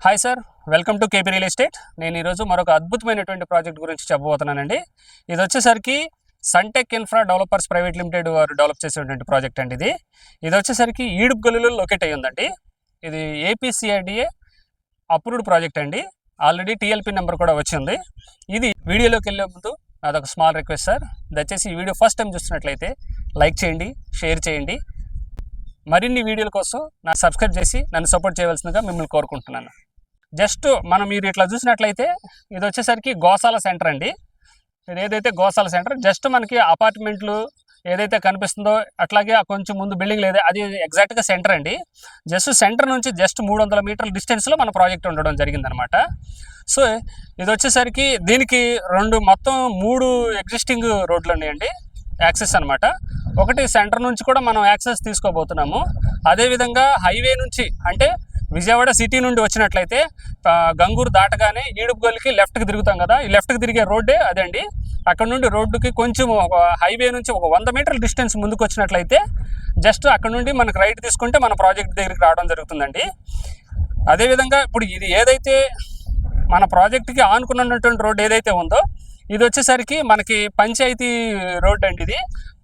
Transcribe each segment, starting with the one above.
Hi sir, welcome to KP real estate. నేను ఈరోజు మరొక అద్భుతమైనటువంటి ప్రాజెక్ట్ గురించి చెప్పబోతున్నానండి. ఇది వచ్చేసరికి Suntech infra developers private limited వారు డెవలప్ చేసేటువంటి ప్రాజెక్ట్ అండి. ఇది వచ్చేసరికి ఈడుపుగల్లులో లొకేట్ అయ్యి ఉందండి. ఇది ఏపీసీఐడిఏ అప్రూవ్డ్ ప్రాజెక్ట్ అండి. ఆల్రెడీ టీఎల్పీ నెంబర్ కూడా వచ్చింది. ఇది వీడియోలోకి వెళ్ళే ముందు అదొక స్మాల్ రిక్వెస్ట్ సార్, దయచేసి ఈ వీడియో ఫస్ట్ టైం చూస్తున్నట్లయితే లైక్ చేయండి, షేర్ చేయండి. మరిన్ని వీడియోల కోసం నాకు సబ్స్క్రైబ్ చేసి నన్ను సపోర్ట్ చేయవలసిందిగా మిమ్మల్ని కోరుకుంటున్నాను. జస్ట్ మీరు ఇట్లా చూసినట్లయితే ఇది వచ్చేసరికి గోశాల సెంటర్ అండి. ఇది ఏదైతే గోశాల సెంటర్, జస్ట్ మనకి అపార్ట్మెంట్లు ఏదైతే కనిపిస్తుందో అట్లాగే కొంచెం ముందు బిల్డింగ్ లేదు, అది ఎగ్జాక్ట్గా సెంటర్ అండి. జస్ట్ సెంటర్ నుంచి జస్ట్ 300 మీటర్ల డిస్టెన్స్లో మన ప్రాజెక్ట్ ఉండడం జరిగిందనమాట. సో ఇది వచ్చేసరికి దీనికి మొత్తం 3 ఎగ్జిస్టింగ్ రోడ్లు ఉన్నాయండి, యాక్సెస్ అనమాట. ఒకటి సెంటర్ నుంచి కూడా మనం యాక్సెస్ తీసుకోబోతున్నాము. అదేవిధంగా హైవే నుంచి అంటే విజయవాడ సిటీ నుండి వచ్చినట్లయితే గంగూరు దాటగానే ఈడుపుగల్లికి లెఫ్ట్కి తిరుగుతాం కదా, ఈ లెఫ్ట్కి తిరిగే రోడ్డే అదండి. అక్కడ నుండి రోడ్డుకి కొంచెం హైవే నుంచి ఒక 100 మీటర్ల డిస్టెన్స్ ముందుకు వచ్చినట్లయితే జస్ట్ అక్కడ నుండి మనకు రైట్ తీసుకుంటే మన ప్రాజెక్ట్ దగ్గరికి రావడం జరుగుతుందండి. అదేవిధంగా ఇప్పుడు ఇది ఏదైతే మన ప్రాజెక్ట్కి ఆనుకున్నటువంటి రోడ్డు ఏదైతే ఉందో ఇది వచ్చేసరికి మనకి పంచాయతీ రోడ్ అండి. ఇది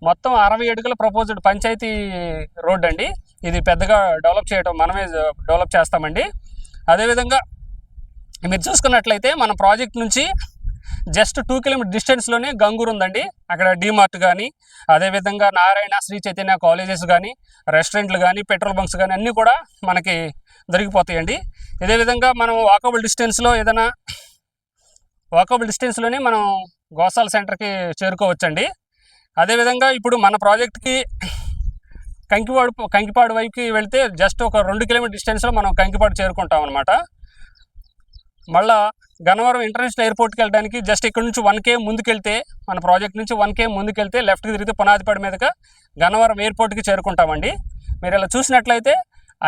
మొత్తం 60 అడుగుల ప్రపోజ్డ్ పంచాయతీ రోడ్ అండి. ఇది పెద్దగా డెవలప్ చేయడం మనమే డెవలప్ చేస్తామండి. అదేవిధంగా మీరు చూసుకున్నట్లయితే మన ప్రాజెక్ట్ నుంచి జస్ట్ 2 కిలోమీటర్ డిస్టెన్స్లోనే గంగూరు ఉందండి. అక్కడ డీమార్ట్ కానీ, అదేవిధంగా నారాయణ, శ్రీ చైతన్య కాలేజెస్ కానీ, రెస్టారెంట్లు కానీ, పెట్రోల్ బంక్స్ కానీ అన్నీ కూడా మనకి దొరికిపోతాయండి. ఇదేవిధంగా మనం వాకబుల్ డిస్టెన్స్లోనే మనం గోశాల సెంటర్కి చేరుకోవచ్చండి. అదేవిధంగా ఇప్పుడు మన ప్రాజెక్ట్కి కంకిపాడు వైపుకి వెళ్తే జస్ట్ ఒక 2 కిలోమీటర్ డిస్టెన్స్లో మనం కంకిపాడు చేరుకుంటాం అనమాట. మళ్ళీ గన్నవరం ఇంటర్నేషనల్ ఎయిర్పోర్ట్కి వెళ్ళడానికి జస్ట్ ఇక్కడ నుంచి 1 km ముందుకెళ్తే, మన ప్రాజెక్ట్ నుంచి 1 km ముందుకెళ్తే లెఫ్ట్కి తిరిగితే పునాదిపాడు మీదుగా గన్నవరం ఎయిర్పోర్ట్కి చేరుకుంటామండి. మీరు ఇలా చూసినట్లయితే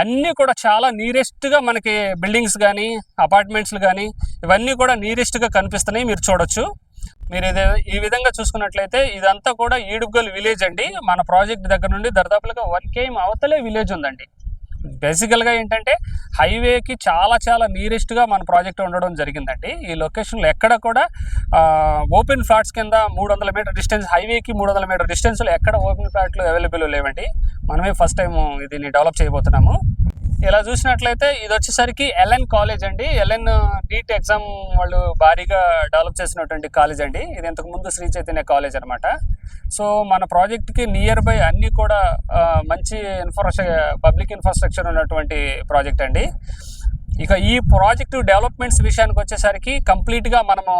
అన్నీ కూడా చాలా నీరెస్ట్గా మనకి బిల్డింగ్స్ కానీ, అపార్ట్మెంట్స్లు కానీ ఇవన్నీ కూడా నీరెస్ట్గా కనిపిస్తున్నాయి, మీరు చూడొచ్చు. మీరు ఈ విధంగా చూసుకున్నట్లయితే ఇదంతా కూడా ఈడుపుగల్లు విలేజ్ అండి. మన ప్రాజెక్ట్ దగ్గర నుండి దరిదాపులుగా 1 km అవతలే విలేజ్ ఉందండి. బేసికల్గా ఏంటంటే హైవేకి చాలా నీరెస్ట్గా మన ప్రాజెక్ట్ ఉండడం జరిగిందండి. ఈ లొకేషన్లో ఎక్కడ కూడా ఓపెన్ ఫ్లాట్స్ కింద 300 మీటర్ డిస్టెన్స్, హైవేకి 300 మీటర్ డిస్టెన్స్లో ఎక్కడ ఓపెన్ ఫ్లాట్లు అవైలబుల్ లేవండి. మనమే ఫస్ట్ టైం దీన్ని డెవలప్ చేయబోతున్నాము. ఇలా చూసినట్లయితే ఇది వచ్చేసరికి ఎల్ఎన్ కాలేజ్ అండి. ఎల్ఎన్ నీట్ ఎగ్జామ్ వాళ్ళు భారీగా డెవలప్ చేసినటువంటి కాలేజ్ అండి. ఇది ఇంతకుముందు శ్రీ చైతన్య కాలేజ్ అనమాట. సో మన ప్రాజెక్ట్కి నియర్ బై అన్నీ కూడా మంచి పబ్లిక్ ఇన్ఫ్రాస్ట్రక్చర్ ఉన్నటువంటి ప్రాజెక్ట్ అండి. ఇక ఈ ప్రాజెక్టు డెవలప్మెంట్స్ విషయానికి వచ్చేసరికి కంప్లీట్గా మనము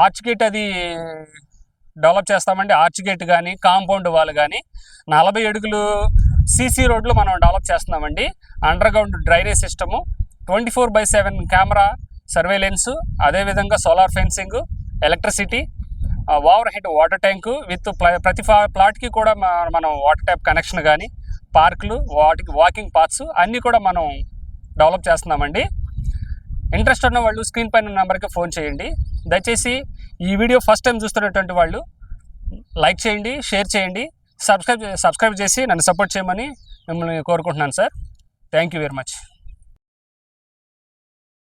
ఆర్చ్ గేట్ అది డెవలప్ చేస్తామండి. ఆర్చ్ గేట్ కానీ, కాంపౌండ్ వాల్ కానీ, 40 అడుగులు సీసీ రోడ్లు మనం డెవలప్ చేస్తున్నామండి. Underground drainage system, 24/7 camera surveillance, అదేవిధంగా solar fencing, electricity, overhead water tank with ప్రతి ప్లాట్కి కూడా మనం వాటర్ ట్యాప్ కనెక్షన్ కానీ, పార్కులు, వాకింగ్ పాత్స్ అన్నీ కూడా మనం డెవలప్ చేస్తున్నామండి. ఇంట్రెస్ట్ ఉన్న వాళ్ళు స్క్రీన్ పైన నెంబర్కి ఫోన్ చేయండి. దయచేసి ఈ వీడియో ఫస్ట్ టైం చూస్తున్నటువంటి వాళ్ళు లైక్ చేయండి, షేర్ చేయండి, సబ్స్క్రైబ్ చేసి నన్ను సపోర్ట్ చేయమని మిమ్మల్ని కోరుకుంటున్నాను sir. Thank you very much.